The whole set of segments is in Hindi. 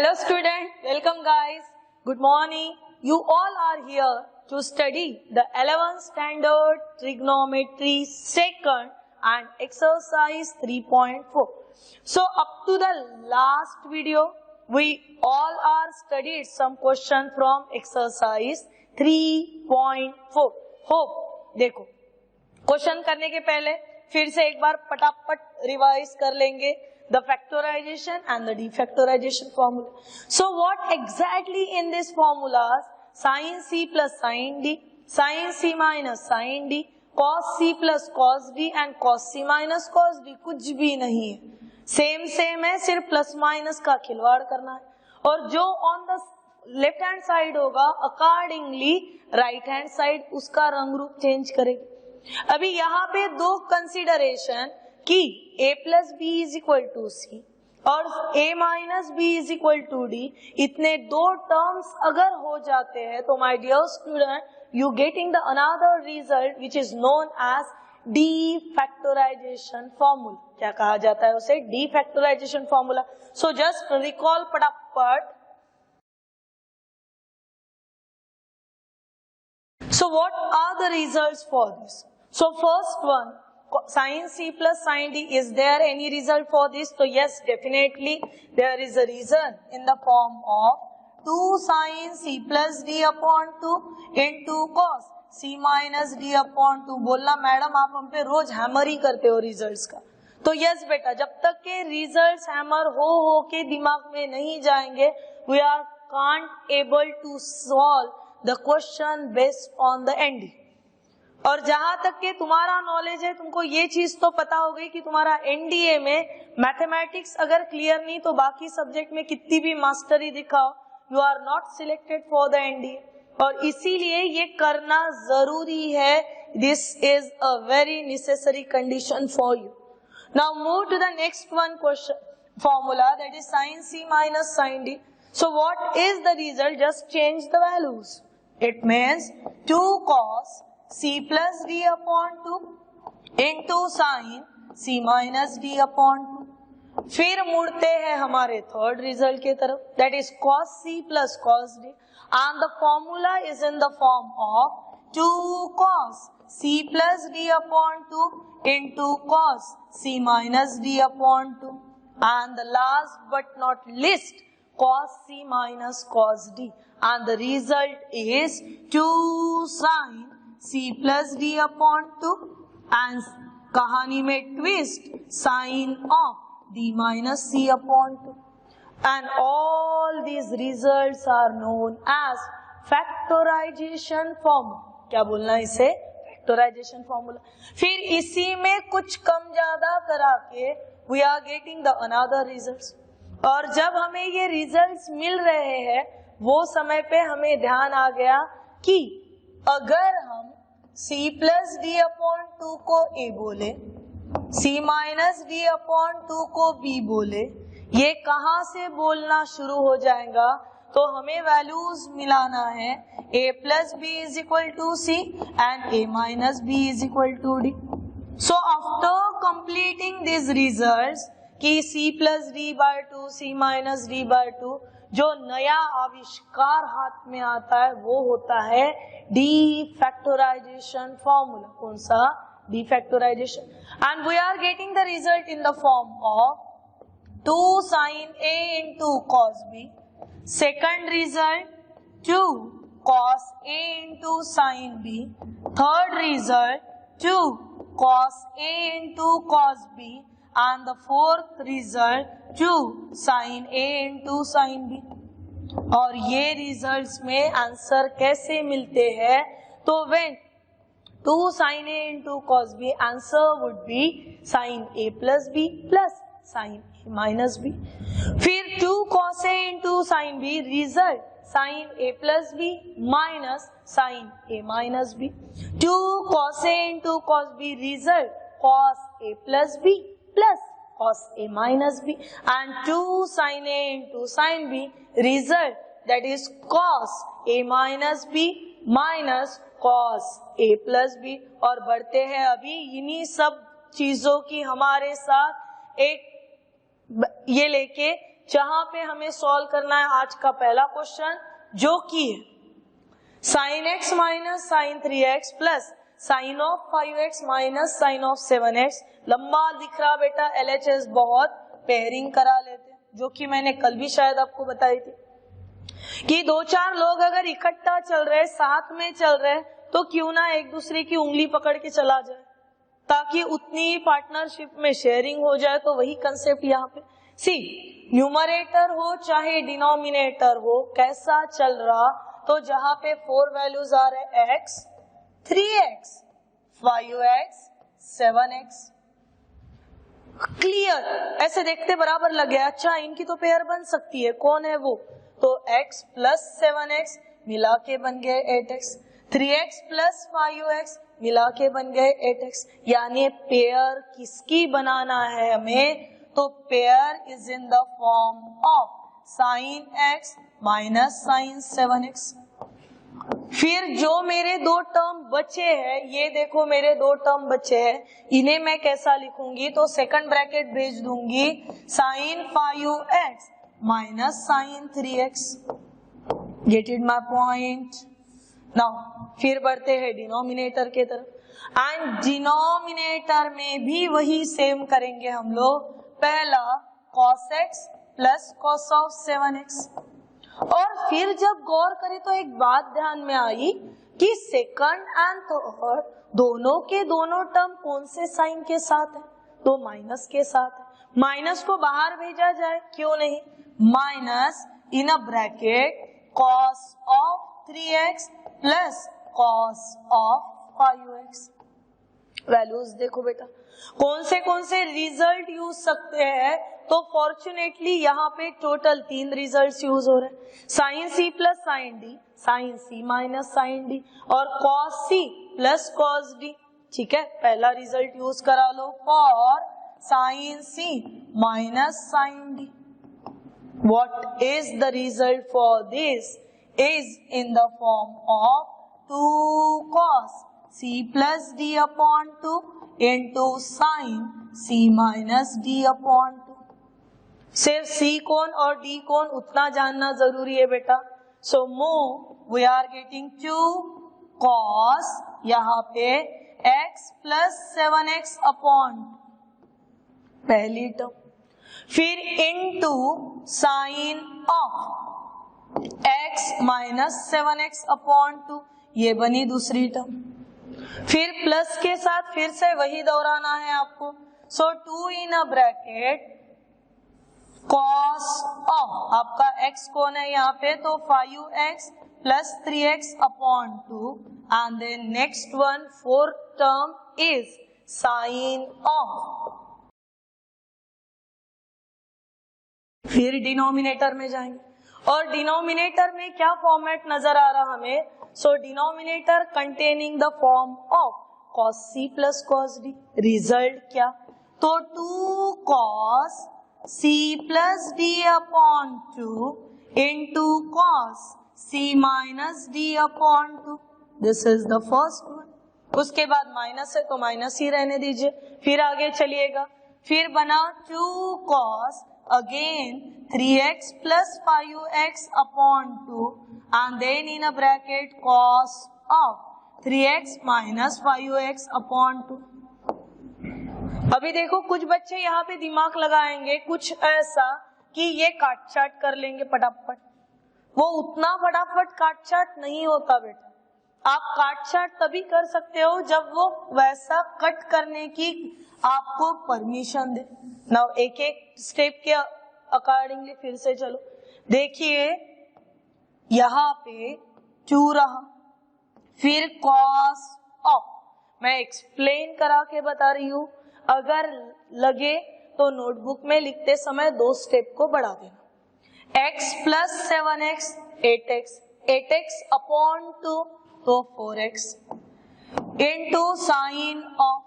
Hello student, welcome guys. Good morning. You all are here to study the 11th standard trigonometry second and exercise 3.4. So up to the last video, we all are studied some question from exercise 3.4. Hope देखो क्वेश्चन करने के पहले फिर से एक बार पटापट रिवाइज कर लेंगे the factorization and the defactorization formula. So what exactly in this formulas? Sin C plus sin D, sin C minus sin D, cos C plus cos D and cos C minus cos D. कुछ भी नहीं है, सेम है, सिर्फ प्लस माइनस का खिलवाड़ करना है। और जो on the left hand side होगा अकॉर्डिंगली राइट हैंड साइड उसका रंग रूप चेंज करेगी। अभी यहाँ पे दो कंसिडरेशन कि a plus B is equal to C और a minus B is equal to D, इतने दो टर्म्स अगर हो जाते हैं तो my dear student you getting the another result which is known as defactorisation formula. क्या कहा जाता है उसे? Defactorisation formula. So just recall पटापट। So what are the results for this? So first one, sin C plus sin D, is there any result for this? So yes, definitely there is a reason in the form of 2 sin C plus D upon 2 into cos C minus D upon 2। बोलना मैडम आप हम पे रोज हैमर ही करते हो रिजल्ट्स का। तो यस बेटा, जब तक के रिजल्ट्स हैमर हो के दिमाग में नहीं जाएंगे we are can't able to solve the question based on the ND. और जहां तक के तुम्हारा नॉलेज है तुमको ये चीज तो पता हो गई कि तुम्हारा एनडीए में मैथमेटिक्स अगर क्लियर नहीं तो बाकी सब्जेक्ट में कितनी भी मास्टरी दिखाओ you are not selected for the NDA. और इसीलिए ये करना जरूरी है। This is a very necessary condition for you. Now move to the next one question formula, that is sin C minus sin D. So what is the result? Just change the values. It means 2 cos C plus D upon 2 into sin C minus D upon 2। फिर मुड़ते हैं हमारे थर्ड रिजल्ट की तरफ, that is cos C plus cos D, and the formula is in the form of 2 cos C plus D upon 2 into cos C minus D upon 2, and the last but not least cos C minus cos D, and the result is 2 sin C plus D upon 2 and कहानी में twist sin of D minus C upon 2, and all these results are known as factorization formula। क्या बोलना इसे? factorization formula। फिर इसी में कुछ कम ज्यादा करा के we are getting the another results। और जब हमें ये रिजल्ट्स मिल रहे हैं वो समय पे हमें ध्यान आ गया कि अगर हम C प्लस डी अपॉन 2 को A बोले, C माइनस डी अपॉन 2 को B बोले, ये कहाँ से बोलना शुरू हो जाएगा? तो हमें वैल्यूज मिलाना है A plus B is equal to C and A minus B is equal to D. So after completing this results कि C plus D by 2 C minus D by 2, जो नया आविष्कार हाथ में आता है वो होता है डीफैक्टराइजेशन फॉर्मूला। कौन सा? Defactorisation. And we are getting the result in the form of 2 sin A into cos B, second result 2 cos A into sin B, third result 2 cos A into cos B, and the fourth result 2 sin A into sin B। और ये रिजल्ट्स में आंसर कैसे मिलते हैं? तो when 2 sin A into cos B, answer would be sin A plus B plus sin A minus B। फिर 2 cos A into sin B, result sin A plus B minus sin A minus B। 2 cos A into cos B, result cos A plus B plus cos A minus B, and 2 sin A into sin B, result that is cos A minus B minus cos A plus B। और बढ़ते हैं अभी इन्हीं सब चीजों की हमारे साथ एक ये लेके जहां पे हमें सॉल्व करना है आज का पहला क्वेश्चन, जो कि है sin x minus sine 3x plus sine of 5x minus sine of 7x। लंबा दिख रहा बेटा, LHS बहुत, पेयरिंग करा लेते, जो कि मैंने कल भी शायद आपको बताई थी कि 2-4 लोग अगर इकट्ठा चल रहे, साथ में चल रहे, तो क्यों ना एक दूसरे की उंगली पकड़ के चला जाए, ताकि उतनी ही पार्टनरशिप में शेयरिंग हो जाए। तो वही कंसेप्ट यहाँ पे सी, न्यूमरेटर हो चाहे डिनोमिनेटर हो, कैसा चल रहा, तो जहां पे 4 वैल्यूज आ रहे x, 3x, 5x, 7x, clear, ऐसे देखते बराबर लग गया। अच्छा, इनकी तो पेयर बन सकती है, कौन है वो, तो x प्लस 7x मिला के बन गए 8x, 3x प्लस 5x मिला के बन गए 8x। यानी पेयर किसकी बनाना है हमें, तो pair is in the form of sine x minus sine 7x। फिर जो मेरे 2 टर्म बचे हैं, ये देखो मेरे 2 टर्म बचे हैं, इन्हें मैं कैसा लिखूंगी, तो सेकंड ब्रैकेट भेज दूंगी, sine 5x minus sine 3x। Get it my point. Now फिर बढ़ते हैं डिनोमिनेटर के तरफ, एंड डिनोमिनेटर में भी वही सेम करेंगे हम लोग। पहला cos x plus cos of 7x, और फिर जब गौर करें तो एक बात ध्यान में आई कि सेकंड एंड थर्ड दोनों के दोनों टर्म कौन से साइन के साथ है, तो माइनस के साथ है। माइनस को बाहर भेजा जाए, क्यों नहीं, minus in a bracket cos of 3x plus cos of 5x। Values देखो बेटा, कौन से रिजल्ट यूज सकते हैं, तो फॉर्चुनेटली यहाँ पे टोटल 3 रिजल्ट्स यूज हो रहे हैं, sine c plus sine d, sine c minus sine d, और cos c plus cos d। ठीक है, पहला रिजल्ट यूज करा लो for sine c minus sine d। What is the result for this? Is in the form of 2 cos c plus d upon 2 into sin c minus d upon 2। सिर्फ c कौन और d कौन उतना जानना जरूरी है बेटा। So move we are getting 2 cos, यहाँ पे x प्लस 7x अपॉन पहली टर्म, फिर into sine of x minus 7x upon 2, ये बनी दूसरी टर्म। फिर प्लस के साथ फिर से वही दोहराना है आपको। So 2 in a bracket cos of आपका x कौन है यहाँ पे, तो 5x plus 3x upon 2, and then next one 4th term is sine of. फिर डिनोमिनेटर में जाएंगे, और डिनोमिनेटर में क्या फॉर्मेट नजर आ रहा हमें, सो denominator containing the form of cos c plus cos d। Result क्या, तो 2 cos c plus d upon 2 into cos c minus d upon 2। This is the first one. उसके बाद माइनस है तो माइनस ही रहने दीजिए, फिर आगे चलिएगा। फिर बना 2 cos again 3x plus 5x upon 2, and then in a bracket cos of 3x minus 5x upon 2। अभी देखो कुछ बच्चे यहाँ पे दिमाग लगाएंगे कुछ ऐसा कि ये काट छाट कर लेंगे फटाफट। वो उतना फटाफट काट छाट नहीं होता बेटा। आप काट छाट तभी कर सकते हो जब वो वैसा कट करने की आपको परमिशन दे। नाउ एक एक स्टेप के अकॉर्डिंगली फिर से चलो। देखिए यहाँ पे 2 रहा, फिर cos ऑफ, मैं एक्सप्लेन करा के बता रही हूँ, अगर लगे तो नोटबुक में लिखते समय 2 स्टेप को बढ़ा देना। x plus 7x 8x, 8x upon 2 तो 4x इंटू साइन ऑफ,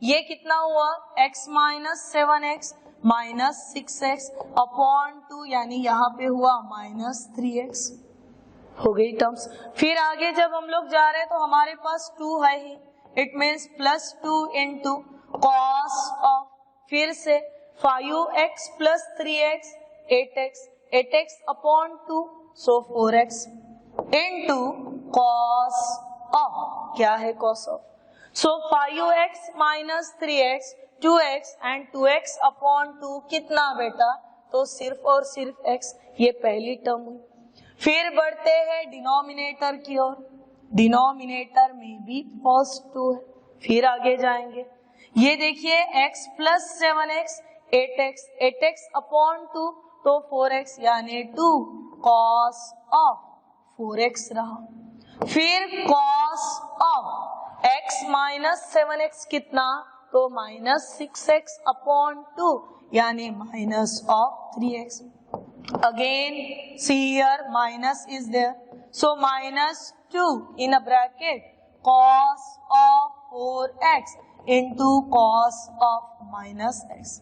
ये कितना हुआ x minus 7x minus 6x upon 2, यानी यहाँ पे हुआ माइनस 3x। हो गई टर्म्स। फिर आगे जब हम लोग जा रहे हैं तो हमारे पास 2 है ही, it means plus 2 into cos of, फिर से 5x plus 3x 8x, 8x upon 2, so 4x into cos of, क्या है cos of? So 5x minus 3x, 2x and 2x upon 2 कितना बेटा? तो सिर्फ और सिर्फ x, ये पहली टर्म हुई। फिर बढ़ते हैं डिनोमिनेटर की ओर, डिनोमिनेटर में भी फर्स्ट 2 है, फिर आगे जाएंगे। ये देखिए x plus 7x, 8x, 8x upon 2 तो 4x यानी 2 cos ऑफ 4x रहा। फिर cos of x minus 7x कितना? तो माइनस 6x अपॉन 2 यानी minus of 3x। Again see here minus is there, so minus 2 in a bracket cos of 4x into cos of minus x।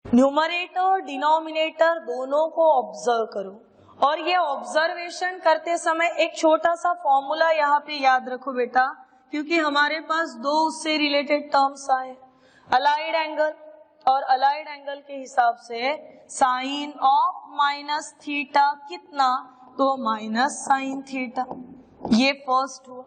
Numerator denominator दोनों को ऑब्जर्व करो और ये ऑब्जर्वेशन करते समय एक छोटा सा फॉर्मूला यहाँ पे याद रखो बेटा, क्योंकि हमारे पास दो उससे रिलेटेड टर्म्स आए, अलाइड एंगल और अलाइड एंगल के हिसाब से साइन ऑफ माइनस थीटा कितना? तो माइनस साइन थीटा, ये फर्स्ट हुआ।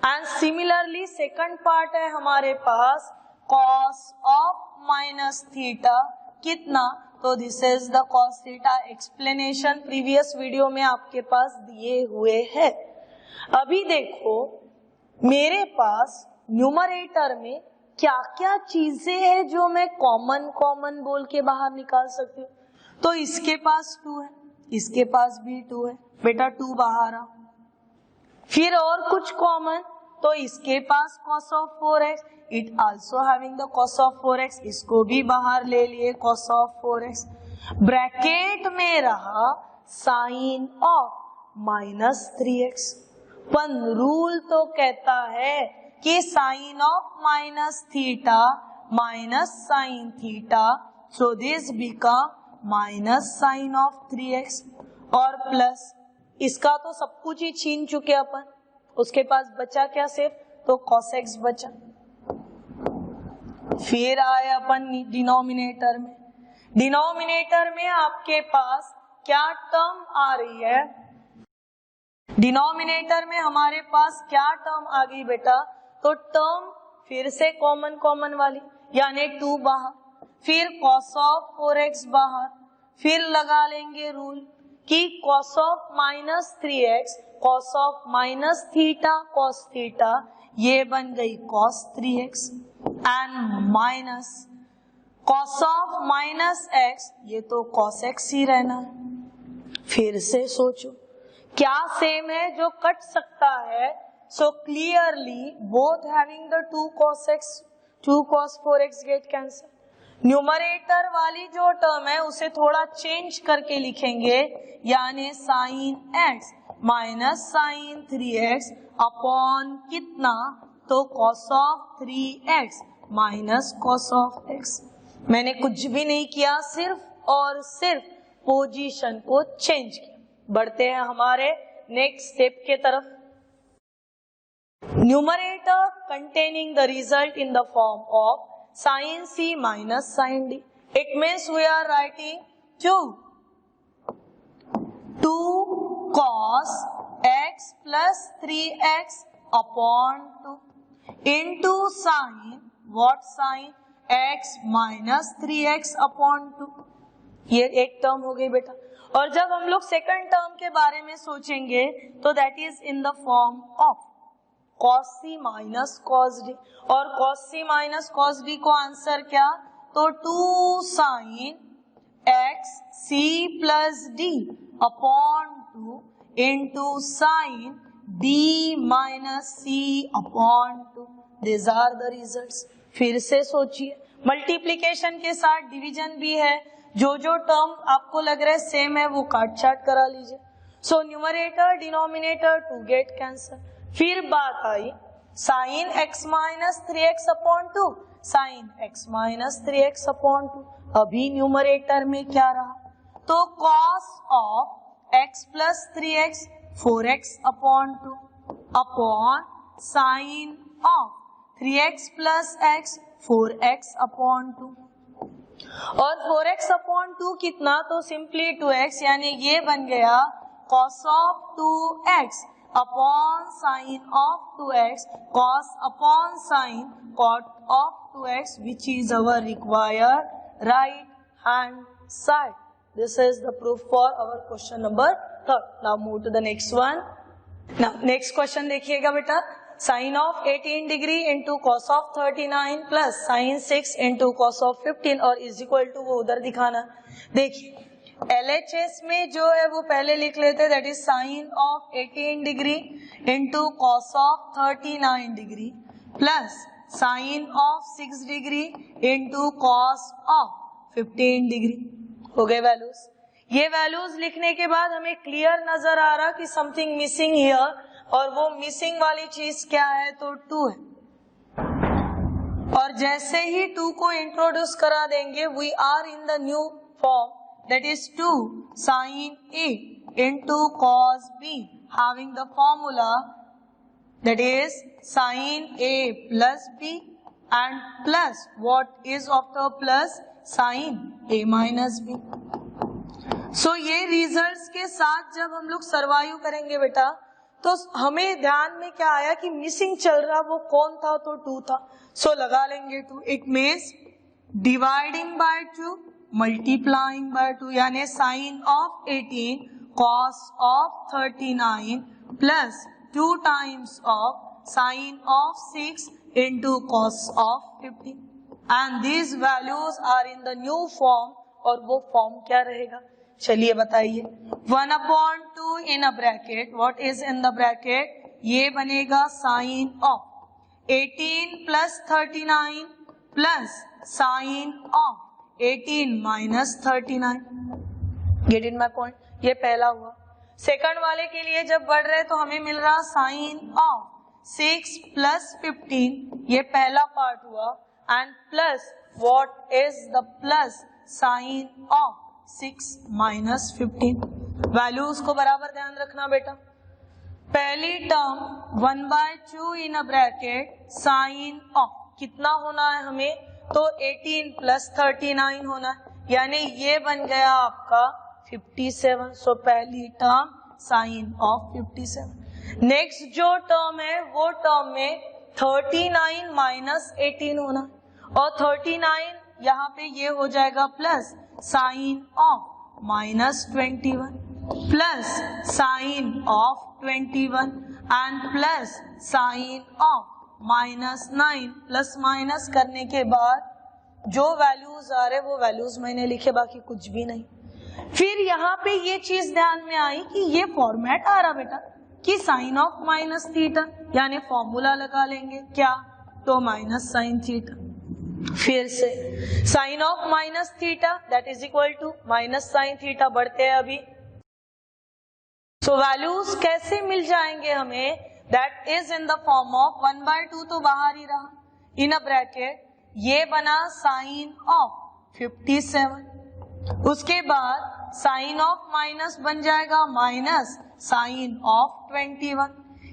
एंड सिमिलरली सेकंड पार्ट है हमारे पास cos ऑफ माइनस थीटा कितना? तो this is the cos theta. Explanation previous video में आपके पास दिए हुए हैं। अभी देखो मेरे पास न्यूमरेटर में क्या क्या चीजें हैं जो मैं कॉमन बोल के बाहर निकाल सकती हूँ। तो इसके पास 2 है, इसके पास भी 2 है, बेटा 2 बाहर आ। फिर और कुछ कॉमन, तो इसके पास cos of 4x, it also having the cos of 4x, इसको भी बाहर ले लिए cos ऑफ 4x। ब्रैकेट में रहा साइन ऑफ माइनस 3x। पर रूल तो कहता है कि sine of minus theta minus sine theta, so this become minus sine of 3x और प्लस इसका तो सब कुछ ही छीन चुके अपन, उसके पास बचा क्या सिर्फ? तो cos x बचा। फिर आए अपन डिनोमिनेटर में, डिनोमिनेटर में आपके पास क्या टर्म आ रही है? डिनोमिनेटर में हमारे पास क्या टर्म आ गई बेटा? तो टर्म फिर से कॉमन वाली यानी 2 बाहर, फिर cos ऑफ 4x बाहर, फिर लगा लेंगे रूल कि cos of minus 3x, cos of minus theta cos theta, ये बन गई cos 3x and minus cos of minus x, ये तो cos x ही रहना है। फिर से सोचो क्या सेम है जो कट सकता है? So clearly both having the 2 cos x, 2 cos 4x get cancel. Numerator वाली जो टर्म है उसे थोड़ा चेंज करके लिखेंगे, यानी sine x minus sine 3x upon कितना? तो cos of 3x minus cos of x। मैंने कुछ भी नहीं किया, सिर्फ और सिर्फ पोजीशन को चेंज किया। बढ़ते हैं हमारे नेक्स्ट स्टेप के तरफ। Numerator containing the result in the form of sin c minus sin d. It means we are writing 2 cos x plus 3x upon 2 into sin, what sin? x minus 3x upon 2। ये एक टर्म हो गई बेटा। और जब हम लोग सेकंड टर्म के बारे में सोचेंगे तो that is in the form of cos c minus cos d, और cos c minus cos d को आंसर क्या? तो 2 sin x c plus d upon 2 into sin d minus c upon 2। This are the results. फिर से सोचिए, मल्टीप्लीकेशन के साथ डिवीजन भी है, जो टर्म आपको लग रहा है सेम है वो काट छाट करा लीजिए। So numerator denominator to get cancel. फिर बात आई sine x minus 3x upon 2, sine x minus 3x upon 2। अभी न्यूमरेटर में क्या रहा? तो cos of x plus 3x 4x upon 2 upon sine of 3x plus x 4x upon 2। और 4x अपॉन 2 कितना, तो सिंपली 2x, यानी ये बन गया cos of 2x upon sine of 2x, cos upon sine cot of 2x, which is our required right hand side. This is the proof for our question number 3rd. Now move to the next one. Now next question देखिएगा बेटा, sin of 18 degree into cos of 39 plus sin 6 into cos of 15 और is equal to, वो उधर दिखाना। देखिए LHS में जो है वो पहले लिख लेते, that is sin of 18 degree into cos of 39 degree plus sin of 6 degree into cos of 15 degree। हो गए वैल्यूज। ये वैल्यूज लिखने के बाद हमें क्लियर नजर आ रहा कि समथिंग मिसिंग हियर, और वो मिसिंग वाली चीज क्या है, तो 2 है। और जैसे ही 2 को इंट्रोड्यूस करा देंगे, we are in the new form, that is 2 sin A into cos B, having the formula that is sin A plus B and plus what is after plus sin A minus B. So ये रिजल्ट्स के साथ जब हम लोग सर्वाइव करेंगे बेटा, तो हमें ध्यान में क्या आया कि मिसिंग चल रहा वो कौन था, तो 2 था। सो लगा लेंगे 2। It means dividing by 2, multiplying by 2, यानी sine of 18 cos of 39 plus 2 times of sine of 6 into cos of 15, and these values are in the new form. और वो फॉर्म क्या रहेगा, चलिए बताइए। 1/2 in a bracket, what is in the bracket, ये बनेगा sine of 18 plus 39 plus sine of 18 minus 39। Get in my point, ये पहला हुआ। सेकंड वाले के लिए जब बढ़ रहे तो हमें मिल रहा साइन ऑफ 6 प्लस 15, ये पहला पार्ट हुआ, and plus what is the plus sine of 6 minus 15। Values को बराबर ध्यान रखना बेटा। पहली term 1/2 in a bracket sine of कितना होना है हमें, तो 18 प्लस 39 होना है, यानी ये बन गया आपका 57। सो पहली टर्म साइन ऑफ 57। नेक्स्ट जो टर्म है वो टर्म में 39 माइनस 18 होना, और 39 यहाँ पे ये हो जाएगा plus sine of minus 21 plus sine of 21 and plus sine of -9 plus minus करने के बाद जो वैल्यूज आ रहे वो वैल्यूज मैंने लिखे, बाकी कुछ भी नहीं। फिर यहाँ पे ये चीज ध्यान में आई कि ये फॉर्मेट आ रहा बेटा कि साइन ऑफ माइनस थीटा, यानी फॉर्मूला लगा लेंगे क्या, तो माइनस साइन थीटा। फिर से sine of minus theta that is equal to minus sine theta, बढ़ते हैं अभी। सो वैल्यूज कैसे मिल जाएंगे हमें, that is in the form of 1/2 तो बाहर ही रहा, इन अ ब्रैकेट ये बना साइन ऑफ 57, उसके बाद साइन ऑफ माइनस बन जाएगा माइनस साइन ऑफ 21,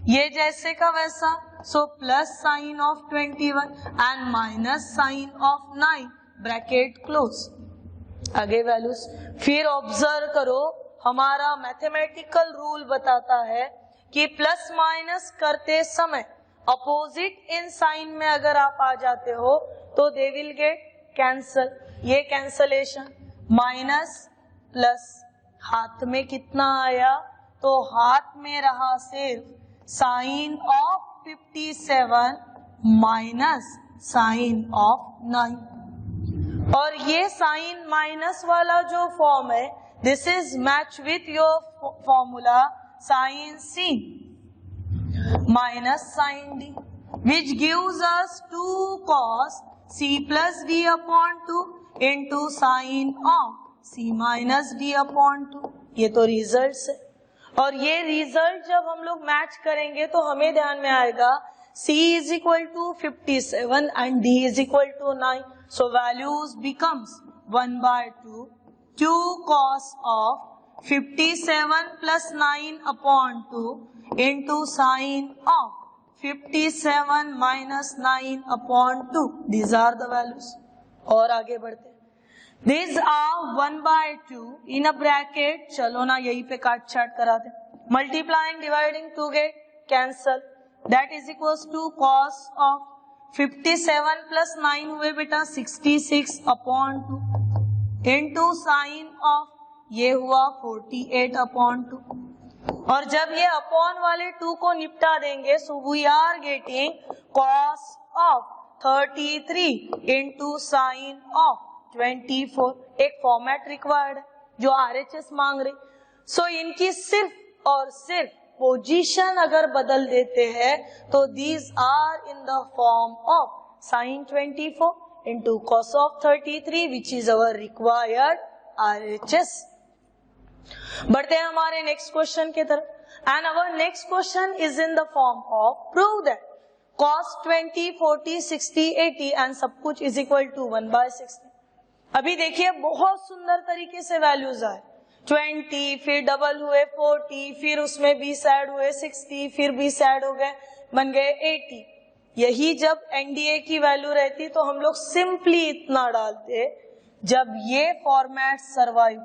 ये जैसे का वैसा, so plus sine of 21 and minus sine of 9, bracket close. आगे वैल्यूज फिर ऑब्जर्व करो, हमारा मैथमेटिकल रूल बताता है कि प्लस माइनस करते समय अपोजिट इन साइन में अगर आप आ जाते हो तो दे विल गेट कैंसल, ये कैंसलेशन, माइनस प्लस हाथ में कितना आया, तो हाथ में रहा सिर्फ sine of 57 minus sine of 9, और ये साइन माइनस वाला जो फॉर्म है this is match with your formula sin C minus sin D, which gives us 2 cos C plus D upon 2 into sin of C minus D upon 2। ये तो रिजल्ट है, और ये रिजल्ट जब हम लोग मैच करेंगे तो हमें ध्यान में आएगा C is equal to 57 and D is equal to 9, so values becomes 1/2 2 cos of 57 plus 9 upon 2 into sine of 57 minus 9 upon 2. These are the values. और आगे बढ़ते हैं। These are 1/2 in a bracket. चलो ना यही पे काट छाट करा दे. Multiplying, dividing, 2 get cancel. That is equals to cos of 57 plus 9 हुए बेटा 66 अपॉन 2 into sin of ये हुआ 48 अपॉन 2. और जब ये अपॉन वाले 2 को निपटा देंगे so we are getting cos of 33 into sin of 24. एक फॉर्मेट रिक्वायर्ड है जो RHS मांग रही. सो इनकी सिर्फ और सिर्फ पोजीशन अगर बदल देते हैं तो these are in the form of sin 24 into cos of 33 which is our required RHS. बढ़ते हैं हमारे नेक्स्ट क्वेश्चन की तरफ. And our next question is in the form of prove that cos 20, 40, 60, 80 and सब कुछ इज इक्वल टू 1/60. अभी देखिए बहुत सुंदर तरीके से वैल्यूज आए. 20 फिर डबल हुए 40 फिर उसमें 20 ऐड हुए 60 फिर 20 ऐड हो गए बन गए 80. यही जब एनडीए की वैल्यू रहती तो हम लोग सिंपली इतना डालते. जब ये फॉर्मेट सर्वाइव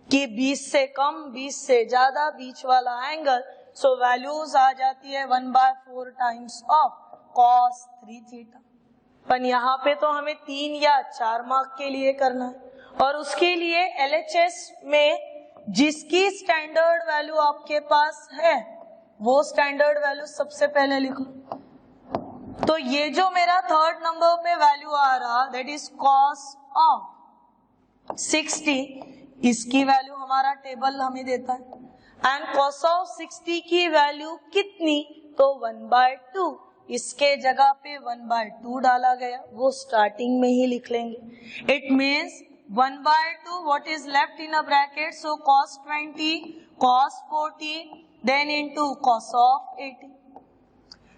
कि 20 से कम 20 से ज्यादा बीच वाला एंगल सो वैल्यूज आ जाती है 1/4 टाइम्स ऑफ cos 3 थीटा. पर यहाँ पे तो हमें 3 या 4 मार्क के लिए करना है और उसके लिए LHS में जिसकी स्टैंडर्ड वैल्यू आपके पास है वो स्टैंडर्ड वैल्यू सबसे पहले लिख लो. तो ये जो मेरा थर्ड नंबर पे वैल्यू आ रहा दैट इज cos ऑफ 60. इसकी वैल्यू हमारा टेबल हमें देता है एंड cos ऑफ 60 की वैल्यू कितनी तो 1/2. इसके जगह पे 1/2 डाला गया वो स्टार्टिंग में ही लिख लेंगे. It means 1/2 what is left in a bracket so cos 20 cos 40 then into cos of 80.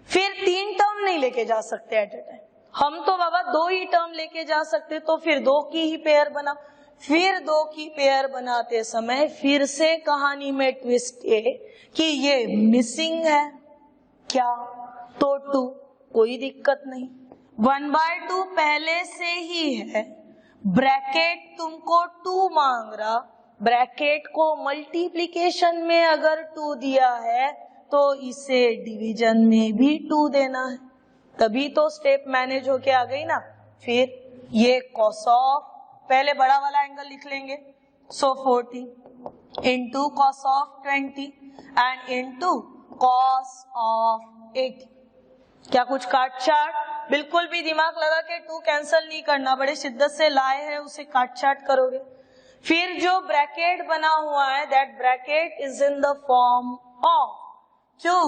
फिर 3 टर्म नहीं लेके जा सकते एट ए टाइम. हम तो बाबा 2 ही टर्म लेके जा सकते तो फिर 2 की ही पेयर बना. फिर 2 की पेयर बनाते समय फिर से कहानी में ट्विस्ट है कि ये मिसिंग है क्या तो 2 कोई दिक्कत नहीं. 1/2 पहले से ही है. ब्रैकेट तुमको 2 मांग रहा. ब्रैकेट को मल्टीप्लिकेशन में अगर 2 दिया है तो इसे डिवीजन में भी 2 देना है. तभी तो स्टेप मैनेज होके आ गई ना. फिर ये cos ऑफ पहले बड़ा वाला एंगल लिख लेंगे सो 40 into cos of 20 and into cos of 80. क्या कुछ काट छाट? बिल्कुल भी दिमाग लगा के 2 कैंसिल नहीं करना. बड़े शिद्दत से लाए हैं उसे काट छाट करोगे. फिर जो ब्रैकेट बना हुआ है that bracket is in the form of 2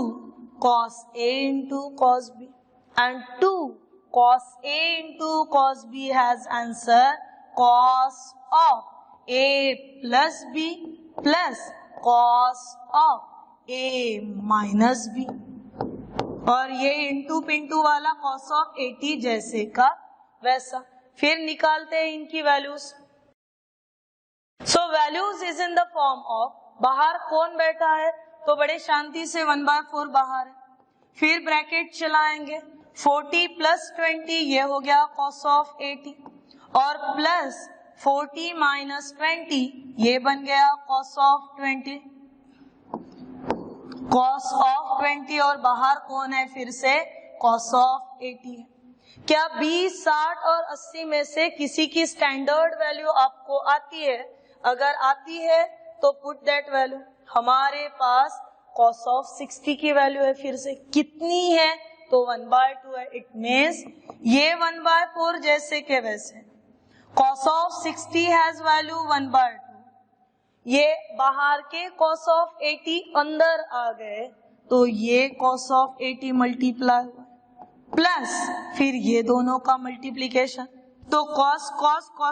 cos A into cos B and 2 cos A into cos B has answer cos of A plus B plus cos of A minus B. और ये इंटू पिंटू वाला cos of 80 जैसे का वैसा. फिर निकालते हैं इनकी values. So values is in the form of बाहर कौन बैठा है तो बड़े शांति से 1/4 बाहर है. फिर ब्रैकेट चलाएंगे 40 प्लस 20 ये हो गया cos ऑफ 80 और प्लस 40 माइनस 20 ये बन गया cos ऑफ 20. cos ऑफ 20 और बाहर कौन है फिर से cos ऑफ 80 है. क्या 20, 60 और 80 में से किसी की स्टैंडर्ड वैल्यू आपको आती है? अगर आती है तो पुट दैट वैल्यू. हमारे पास cos ऑफ 60 की वैल्यू है फिर से कितनी है तो 1/2 है. इट मीन्स ये 1/4 जैसे के वैसे cos ऑफ 60 हैज वैल्यू 1/2. ये बाहर के cos ऑफ 80 अंदर आ गए तो ये cos ऑफ 80 मल्टीप्लाई हुआ प्लस फिर ये दोनों का मल्टीप्लीकेशन. तो cos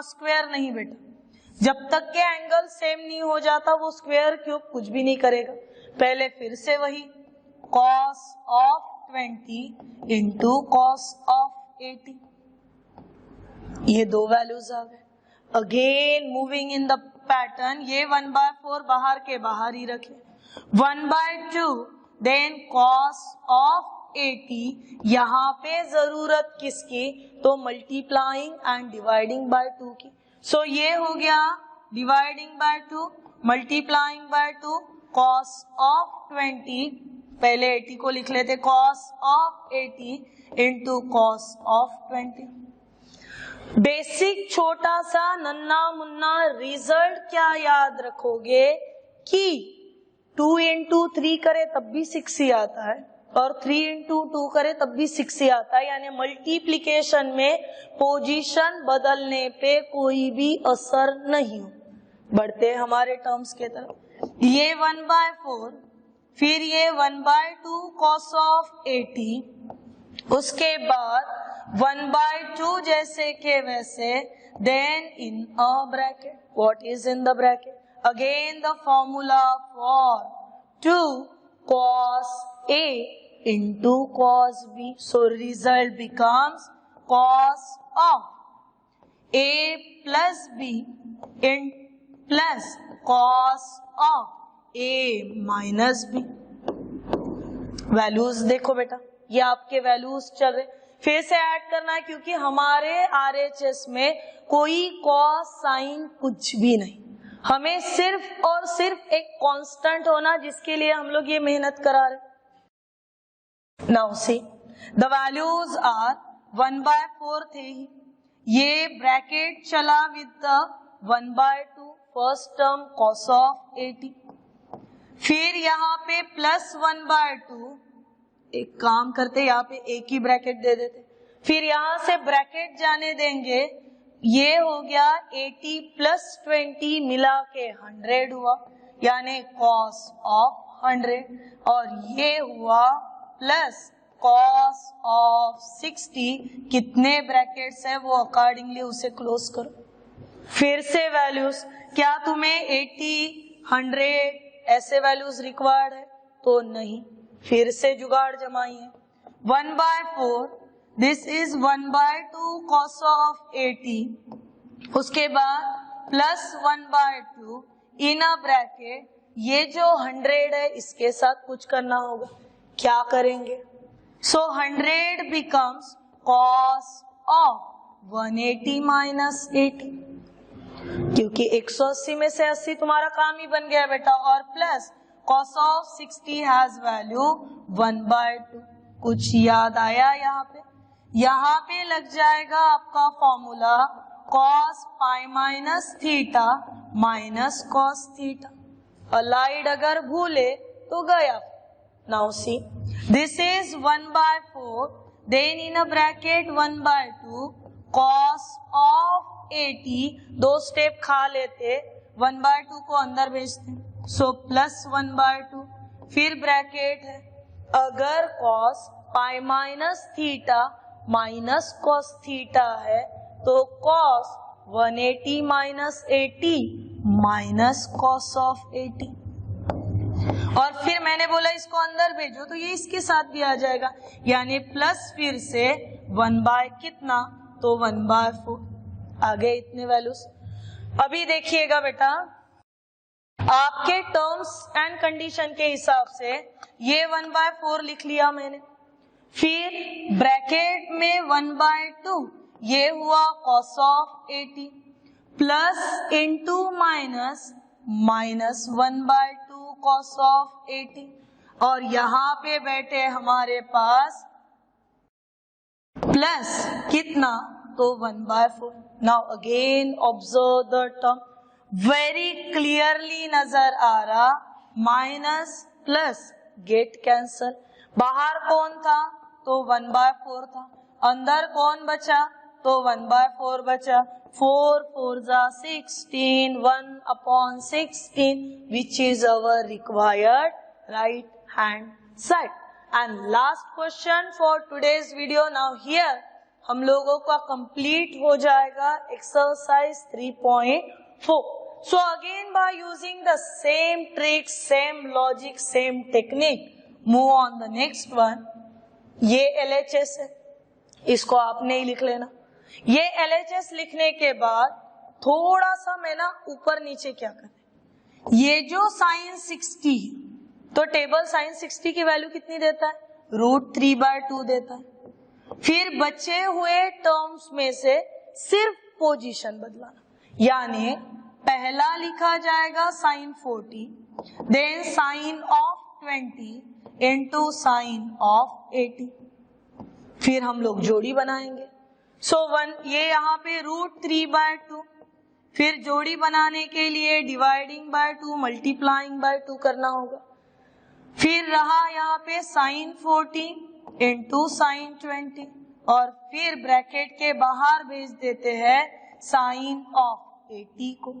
स्क्वायर नहीं बेटा. जब तक के एंगल सेम नहीं हो जाता वो स्क्वायर क्यूब कुछ भी नहीं करेगा. पहले फिर से वही cos of 20 into cos of 80. ये 2 वैल्यूज आ गए. Again moving in the pattern ये 1/4 बाहर के बाहर ही रखे. 1/2 देन cos ऑफ 80. यहाँ पे जरूरत किसकी तो मल्टीप्लाइंग एंड डिवाइडिंग बाय 2 की. सो ये हो गया dividing by 2, multiplying by 2, cos of 20, पहले 80 को लिख लेते, cos of 80 into cos of 20। Basic छोटा सा नन्ना मुन्ना रिजल्ट क्या याद रखोगे कि 2 इंटू 3 करे तब भी 6 ही आता है और 3 इंटू 2 करे तब भी 6 ही आता है, यानी मल्टीप्लिकेशन में पोजीशन बदलने पे कोई भी असर नहीं हो। बढ़ते हमारे टर्म्स के तरफ, ये 1/4, फिर ये 1/2 cos ऑफ 80, उसके बाद 1/2 जैसे के वैसे, then in a bracket, what is in the bracket? Again the formula for 2 cos A into cos B. So result becomes cos of A plus B in plus cos of A minus B. Values देखो बेटा, ये आपके वैल्यूज चल रहे, फिर से ऐड करना है क्योंकि हमारे RHS में कोई कॉस साइन कुछ भी नहीं, हमें सिर्फ और सिर्फ एक कांस्टेंट होना जिसके लिए हम लोग ये मेहनत करा रहे। Now see the values are 1/4 थे ही, ये ब्रैकेट चला with the 1/2 first term cos of 80, फिर यहाँ पे प्लस 1/2, एक काम करते यहाँ पे एक ही ब्रैकेट दे देते, फिर यहाँ से ब्रैकेट जाने देंगे, ये हो गया 80 प्लस 20 मिला के 100 हुआ, यानी cos ऑफ 100, और ये हुआ प्लस cos ऑफ 60, कितने ब्रैकेट्स है वो अकॉर्डिंगली उसे क्लोज करो। फिर से वैल्यूज, क्या तुम्हें 80, 100 ऐसे वैल्यूज रिक्वायर्ड है? तो नहीं, फिर से जुगाड़ जमाइए। 1/4, दिस इज 1/2 cos ऑफ 80, उसके बाद प्लस 1/2 इन अ ब्रैकेट, ये जो 100 है इसके साथ कुछ करना होगा, क्या करेंगे? सो 100 बिकम्स cos ऑफ 180 माइनस 80, क्योंकि 180 में से 80 तुम्हारा काम ही बन गया बेटा, और plus cos of 60 has value 1/2। कुछ याद आया यहाँ पे लग जाएगा आपका formula cos pi minus theta minus cos theta, allied अगर भूले तो गया। Now see this is 1/4, then in a bracket 1/2 cos of 80, 2 step खा लेते, 1/2 को अंदर भेजते, सो प्लस 1/2, फिर ब्रैकेट है, अगर cos pi minus theta minus cos theta है तो cos 180 minus 80 minus cos of 80, और फिर मैंने बोला इसको अंदर भेजो तो ये इसके साथ भी आ जाएगा, यानी प्लस फिर से 1 कितना, तो 1/4 आ गए इतने वैल्यूज। अभी देखिएगा बेटा, आपके टर्म्स एंड कंडीशन के हिसाब से ये 1/4 लिख लिया मैंने, फिर ब्रैकेट में 1/2, ये हुआ cos of 80 plus into minus minus 1/2 cos of 80, और यहाँ पे बैठे हमारे पास प्लस कितना, तो 1/4। Now again observe the term, very clearly नजर आ रहा, माइनस प्लस गेट कैंसल, बाहर कौन था तो 1/4 था, अंदर कौन बचा तो 1/4 बचा, 4 4 जा 16, 1/16 which is our required right hand side. And last question for today's video. Now here हम लोगों का complete हो जाएगा exercise 3.4. So again by using the same tricks, same logic, same technique, move on the next one. ये LHS है, इसको आपने ही लिख लेना। ये LHS लिखने के बाद थोड़ा सा मैं ना ऊपर नीचे क्या करें, ये जो sin 60 है तो टेबल sin 60 की वैल्यू कितनी देता है, √3/2 देता है। फिर बचे हुए टर्म्स में से सिर्फ पोजीशन बदलाना, यानी पहला लिखा जाएगा sine 40, then sine of 20 into sine of 80। फिर हम लोग जोड़ी बनाएंगे। सो 1 ये यहाँ पे √3/2, फिर जोड़ी बनाने के लिए डिवाइडिंग बाय 2 मल्टीप्लाइंग बाय 2 करना होगा। फिर रहा यहाँ पे साइन 40 इंटू साइन 20 और फिर ब्रैकेट के बाहर भेज देते हैं साइन ऑफ 80 को।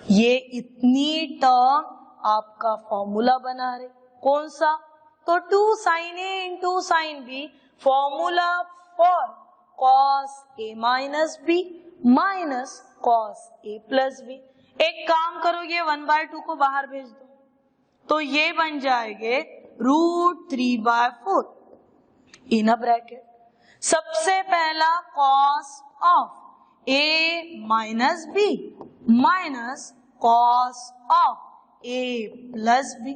ये इतनी टर्म आपका फॉर्मूला बना रहे। कौन सा? तो 2 sin A into sine B, formula for cos A minus B minus cos A plus B। एक काम करो, ये 1/2 को बाहर भेज दो तो ये बन जाएंगे √3/4 इन अ ब्रैकेट। सबसे पहला cos of A minus B minus cos of A plus B,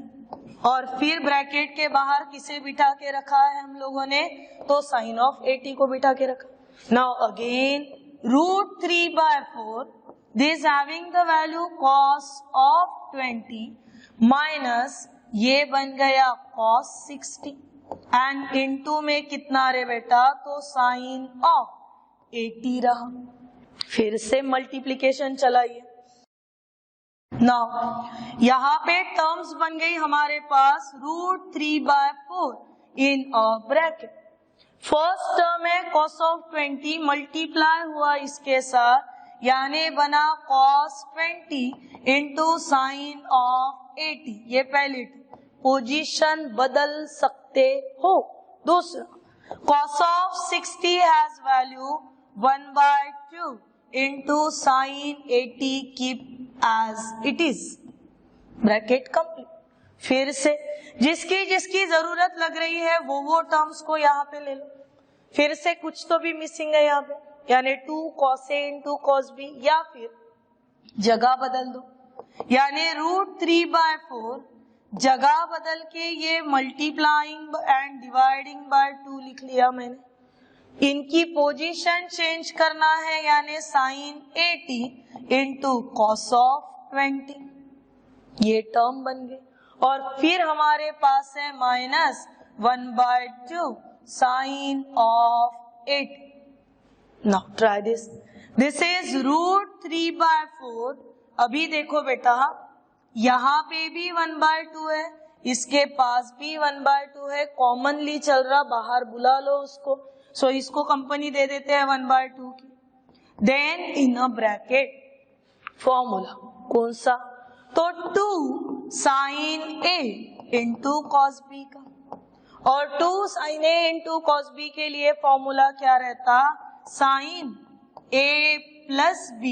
और फिर ब्रैकेट के बाहर किसे बिठा के रखा है हम लोगों ने? तो साइन ऑफ 80 को बिठा के रखा। Now again √3/4, this having the value cos of 20 minus ये बन गया cos 60 एंड इनटू में कितना रे बेटा? तो साइन ऑफ 80 रहा। फिर से मल्टीप्लीकेशन चलाइए। नाउ यहाँ पे टर्म्स बन गई हमारे पास √3/4 इन अ ब्रैकेट। फर्स्ट टर्म है cos ऑफ 20 मल्टीप्लाई हुआ इसके साथ, यानी बना cos 20 इंटू साइन ऑफ 80। ये पहली पोजीशन बदल सकते हो। दूसरा cos of 60 has value 1/2 into sine 80 keep as it is, bracket complete. फिर से जिसकी जिसकी जरूरत लग रही है वो टर्म्स को यहाँ पे ले लो। फिर से कुछ तो भी मिसिंग है यहाँ पे, यानी 2 cos A into cos B, या फिर जगह बदल दो, यानी √3/4 जगह बदल के ये मल्टीप्लाइंग एंड डिवाइडिंग बाय 2 लिख लिया मैंने। इनकी पोजीशन चेंज करना है, यानी साइन 80 इंटू कॉस ऑफ 20, ये टर्म बन गई। और फिर हमारे पास है minus 1/2 sine of 80। Now try this, this is √3/4। अभी देखो बेटा, यहाँ पे भी 1/2 है, इसके पास भी 1/2 है, कॉमनली चल रहा, बाहर बुला लो उसको। सो इसको कंपनी दे देते हैं 1/2 की। देन इन अ ब्रैकेट फॉर्मूला कौन सा? तो 2 sine A into cos B का, और 2 sine A into cos B के लिए फॉर्मूला क्या रहता? साइन A प्लस B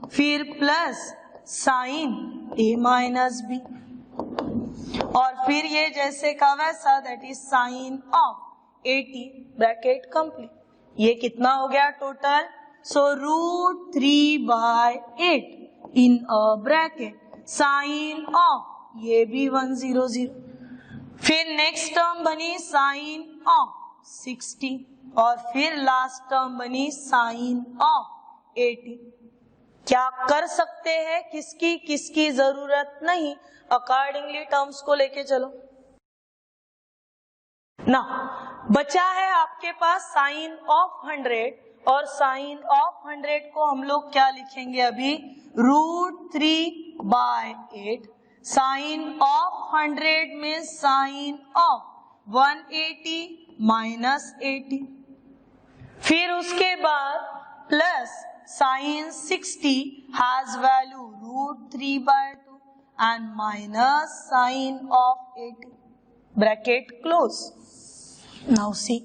फिर plus sine A minus B, और फिर ये जैसे का वैसा, that is sine of 80, bracket complete. ये कितना हो गया total? So √3/8 in a bracket sine of, ये भी 100। फिर नेक्स्ट टर्म बनी साइन ऑफ 60 और फिर लास्ट टर्म बनी साइन ऑफ 80। क्या कर सकते हैं? किसकी किसकी जरूरत नहीं, अकॉर्डिंगली टर्म्स को लेके चलो ना। बचा है आपके पास साइन ऑफ 100, और साइन ऑफ 100 को हम लोग क्या लिखेंगे अभी? √3/8 साइन ऑफ 100 में साइन ऑफ 180 माइनस 80, फिर उसके बाद plus sine 60 has value √3/2 and minus sine of 80, bracket close. Now see,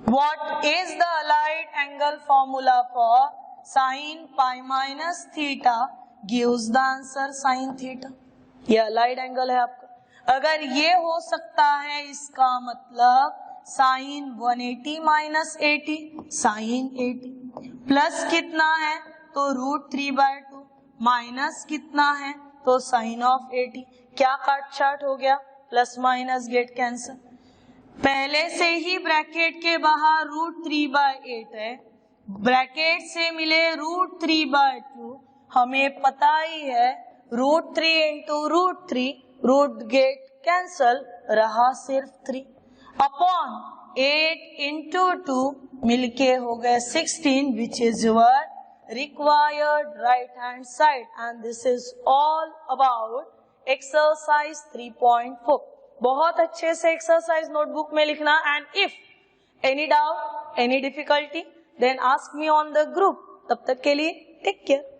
what is the allied angle formula for sin pi minus theta gives the answer sin theta। ये allied angle है आपका। अगर ये हो सकता है, इसका मतलब sin 180 माइनस 80 sin 80, प्लस कितना है? तो √3/2, माइनस कितना है? तो sin ऑफ 80। क्या काट छाट हो गया? Plus minus get cancel. पहले से ही ब्रैकेट के बाहर √3/8 है, ब्रैकेट से मिले √3/2, हमें पता ही है √3 इंटू √3 रूट गेट कैंसल, रहा सिर्फ 3 अपॉन 8 इंटू 2 मिलके हो गए 16 which is your required right hand side, and this is all about exercise 3.4. बहुत अच्छे से exercise notebook में लिखना, and if any doubt, any difficulty, then ask me on the group. तब तक के लिए take care.